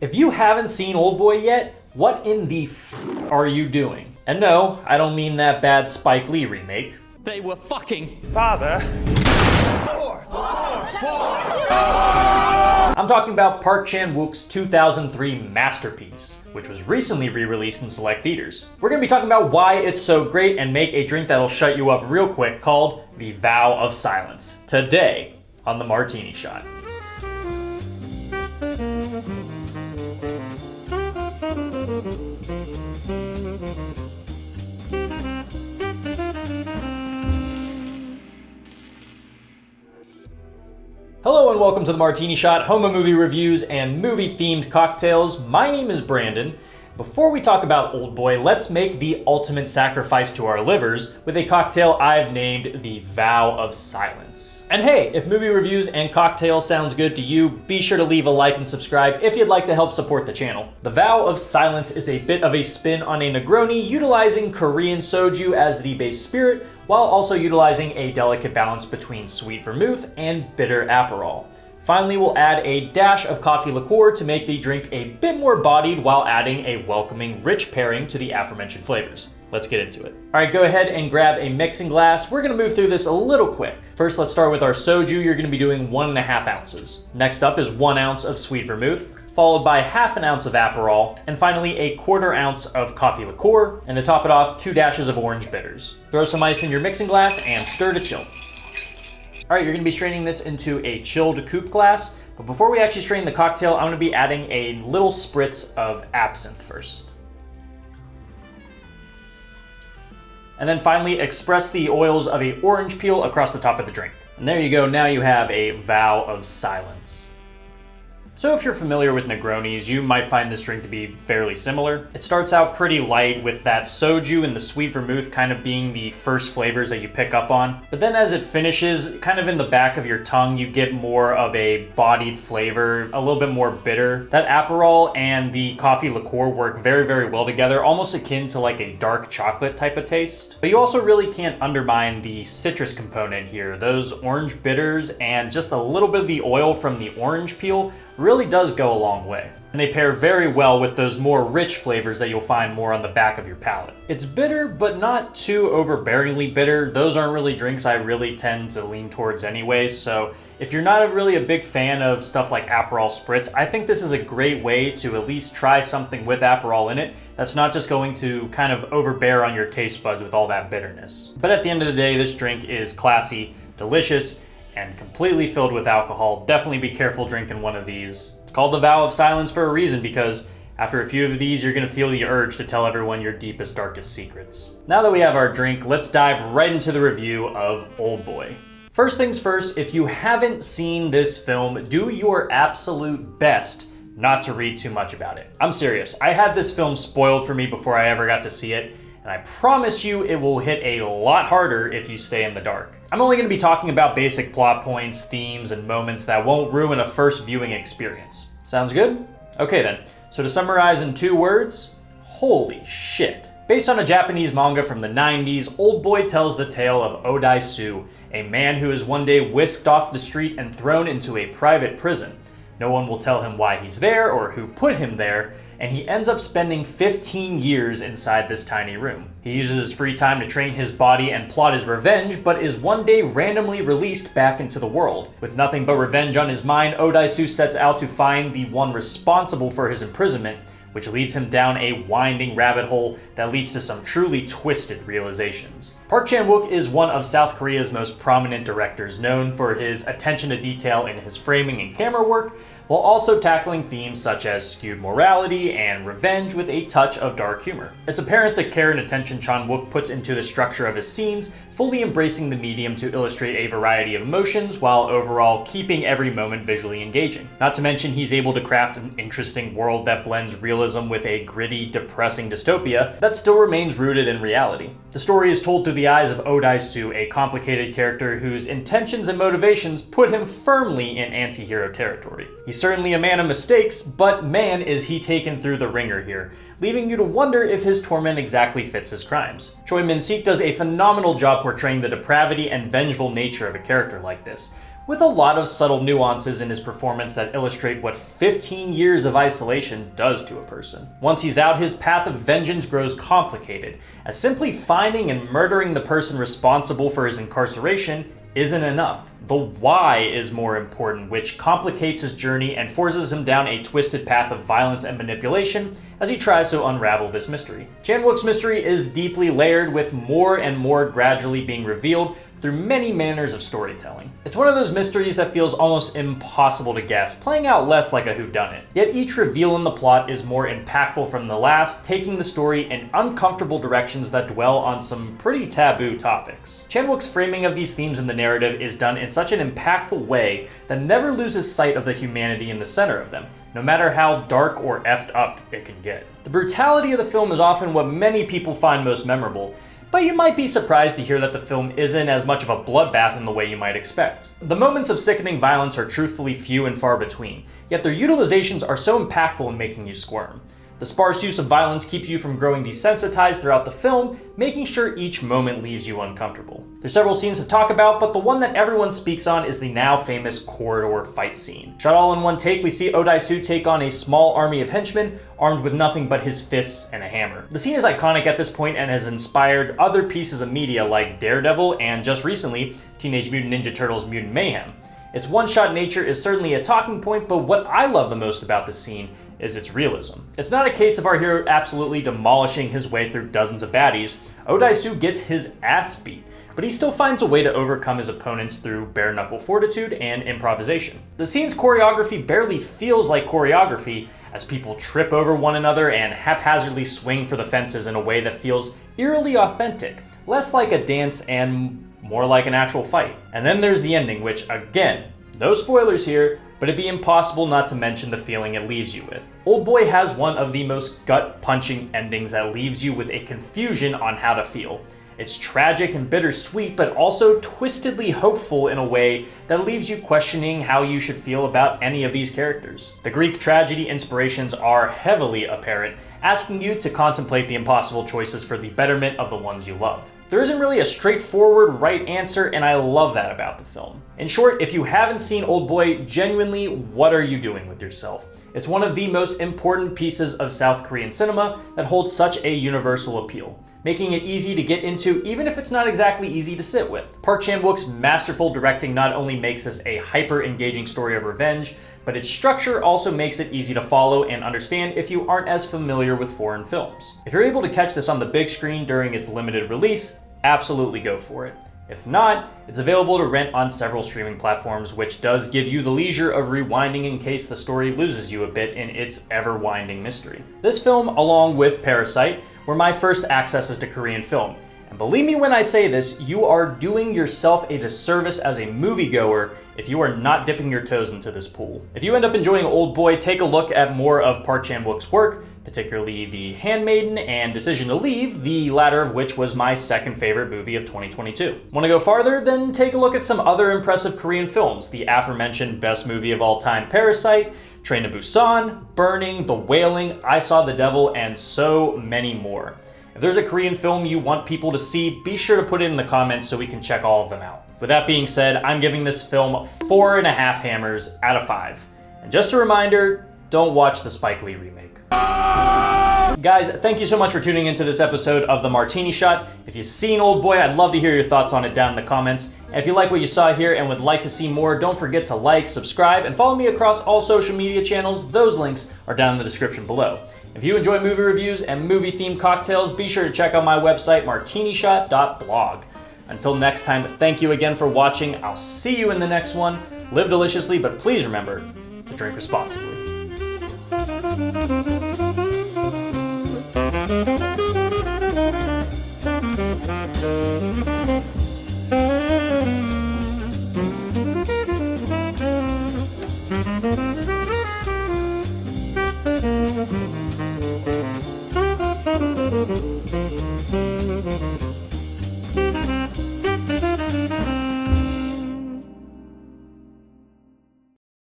If you haven't seen Oldboy yet, what in the are you doing? And no, I don't mean that bad Spike Lee remake. They were fucking. Father. I'm talking about Park Chan-wook's 2003 masterpiece, which was recently re-released in select theaters. We're gonna be talking about why it's so great and make a drink that'll shut you up real quick called the Vow of Silence, today on the Martini Shot. Hello and welcome to the Martini Shot, home of movie reviews and movie-themed cocktails. My name is Brandon. Before we talk about Oldboy, let's make the ultimate sacrifice to our livers with a cocktail I've named the Vow of Silence. And hey, if movie reviews and cocktails sounds good to you, be sure to leave a like and subscribe if you'd like to help support the channel. The Vow of Silence is a bit of a spin on a Negroni utilizing Korean soju as the base spirit, while also utilizing a delicate balance between sweet vermouth and bitter Aperol. Finally, we'll add a dash of coffee liqueur to make the drink a bit more bodied while adding a welcoming, rich pairing to the aforementioned flavors. Let's get into it. All right, go ahead and grab a mixing glass. We're gonna move through this a little quick. First, let's start with our soju. You're gonna be doing 1.5 ounces. Next up is 1 ounce of sweet vermouth, followed by 1/2 ounce of Aperol, and finally a 1/4 ounce of coffee liqueur, and to top it off, 2 dashes of orange bitters. Throw some ice in your mixing glass and stir to chill. All right, you're gonna be straining this into a chilled coupe glass, but before we actually strain the cocktail, I'm gonna be adding a little spritz of absinthe first. And then finally, express the oils of a orange peel across the top of the drink. And there you go, now you have a Vow of Silence. So if you're familiar with Negronis, you might find this drink to be fairly similar. It starts out pretty light with that soju and the sweet vermouth kind of being the first flavors that you pick up on. But then as it finishes, kind of in the back of your tongue, you get more of a bodied flavor, a little bit more bitter. That Aperol and the coffee liqueur work very, very well together, almost akin to like a dark chocolate type of taste. But you also really can't undermine the citrus component here. Those orange bitters and just a little bit of the oil from the orange peel really does go a long way. And they pair very well with those more rich flavors that you'll find more on the back of your palate. It's bitter, but not too overbearingly bitter. Those aren't really drinks I really tend to lean towards anyway, so if you're not really a big fan of stuff like Aperol Spritz, I think this is a great way to at least try something with Aperol in it that's not just going to kind of overbear on your taste buds with all that bitterness. But at the end of the day, this drink is classy, delicious, and completely filled with alcohol. Definitely be careful drinking one of these. It's called the Vow of Silence for a reason, because after a few of these, you're gonna feel the urge to tell everyone your deepest, darkest secrets. Now that we have our drink, let's dive right into the review of Oldboy. First things first, if you haven't seen this film, do your absolute best not to read too much about it. I'm serious. I had this film spoiled for me before I ever got to see it, and I promise you it will hit a lot harder if you stay in the dark. I'm only going to be talking about basic plot points, themes, and moments that won't ruin a first viewing experience. Sounds good? Okay then, so to summarize in 2 words, holy shit. Based on a Japanese manga from the 90s, Oldboy tells the tale of Odai-su, a man who is one day whisked off the street and thrown into a private prison. No one will tell him why he's there or who put him there, and he ends up spending 15 years inside this tiny room. He uses his free time to train his body and plot his revenge, but is one day randomly released back into the world. With nothing but revenge on his mind, Odai-su sets out to find the one responsible for his imprisonment, which leads him down a winding rabbit hole that leads to some truly twisted realizations. Park Chan-wook is one of South Korea's most prominent directors, known for his attention to detail in his framing and camera work, while also tackling themes such as skewed morality and revenge with a touch of dark humor. It's apparent the care and attention Chan-wook puts into the structure of his scenes, fully embracing the medium to illustrate a variety of emotions while overall keeping every moment visually engaging. Not to mention he's able to craft an interesting world that blends realism with a gritty, depressing dystopia that still remains rooted in reality. The story is told through the eyes of Odai-su, a complicated character whose intentions and motivations put him firmly in anti-hero territory. He's certainly a man of mistakes, but man is he taken through the ringer here, leaving you to wonder if his torment exactly fits his crimes. Choi Min-sik does a phenomenal job portraying the depravity and vengeful nature of a character like this, with a lot of subtle nuances in his performance that illustrate what 15 years of isolation does to a person. Once he's out, his path of vengeance grows complicated, as simply finding and murdering the person responsible for his incarceration isn't enough. The why is more important, which complicates his journey and forces him down a twisted path of violence and manipulation as he tries to unravel this mystery. Chan-wook's mystery is deeply layered, with more and more gradually being revealed through many manners of storytelling. It's one of those mysteries that feels almost impossible to guess, playing out less like a whodunit. Yet each reveal in the plot is more impactful from the last, taking the story in uncomfortable directions that dwell on some pretty taboo topics. Chan-wook's framing of these themes in the narrative is done in such an impactful way that never loses sight of the humanity in the center of them, no matter how dark or effed up it can get. The brutality of the film is often what many people find most memorable, but you might be surprised to hear that the film isn't as much of a bloodbath in the way you might expect. The moments of sickening violence are truthfully few and far between, yet their utilizations are so impactful in making you squirm. The sparse use of violence keeps you from growing desensitized throughout the film, making sure each moment leaves you uncomfortable. There's several scenes to talk about, but the one that everyone speaks on is the now famous corridor fight scene. Shot all in one take, we see Odaisu take on a small army of henchmen, armed with nothing but his fists and a hammer. The scene is iconic at this point and has inspired other pieces of media like Daredevil and, just recently, Teenage Mutant Ninja Turtles Mutant Mayhem. Its one-shot nature is certainly a talking point, but what I love the most about this scene is its realism. It's not a case of our hero absolutely demolishing his way through dozens of baddies. Odaisu gets his ass beat, but he still finds a way to overcome his opponents through bare-knuckle fortitude and improvisation. The scene's choreography barely feels like choreography, as people trip over one another and haphazardly swing for the fences in a way that feels eerily authentic, less like a dance and more like an actual fight. And then there's the ending, which, again, no spoilers here, but it'd be impossible not to mention the feeling it leaves you with. Oldboy has one of the most gut-punching endings that leaves you with a confusion on how to feel. It's tragic and bittersweet, but also twistedly hopeful in a way that leaves you questioning how you should feel about any of these characters. The Greek tragedy inspirations are heavily apparent, asking you to contemplate the impossible choices for the betterment of the ones you love. There isn't really a straightforward right answer, and I love that about the film. In short, if you haven't seen Oldboy, genuinely, what are you doing with yourself? It's one of the most important pieces of South Korean cinema that holds such a universal appeal, making it easy to get into even if it's not exactly easy to sit with. Park Chan-wook's masterful directing not only makes this a hyper-engaging story of revenge, but its structure also makes it easy to follow and understand if you aren't as familiar with foreign films. If you're able to catch this on the big screen during its limited release, absolutely go for it. If not, it's available to rent on several streaming platforms, which does give you the leisure of rewinding in case the story loses you a bit in its ever-winding mystery. This film, along with Parasite, were my first accesses to Korean film. And believe me when I say this, you are doing yourself a disservice as a moviegoer if you are not dipping your toes into this pool. If you end up enjoying Oldboy, take a look at more of Park Chan-wook's work, particularly The Handmaiden and Decision to Leave, the latter of which was my second favorite movie of 2022. Want to go farther? Then take a look at some other impressive Korean films, the aforementioned best movie of all time, Parasite, Train to Busan, Burning, The Wailing, I Saw the Devil, and so many more. If there's a Korean film you want people to see, be sure to put it in the comments so we can check all of them out. With that being said, I'm giving this film 4.5 hammers out of 5. And just a reminder, don't watch the Spike Lee remake. Guys, thank you so much for tuning into this episode of The Martini Shot. If you've seen Oldboy, I'd love to hear your thoughts on it down in the comments. And if you like what you saw here and would like to see more, don't forget to like, subscribe, and follow me across all social media channels. Those links are down in the description below. If you enjoy movie reviews and movie-themed cocktails, be sure to check out my website, martinishot.blog. Until next time, thank you again for watching. I'll see you in the next one. Live deliciously, but please remember to drink responsibly. Thank you.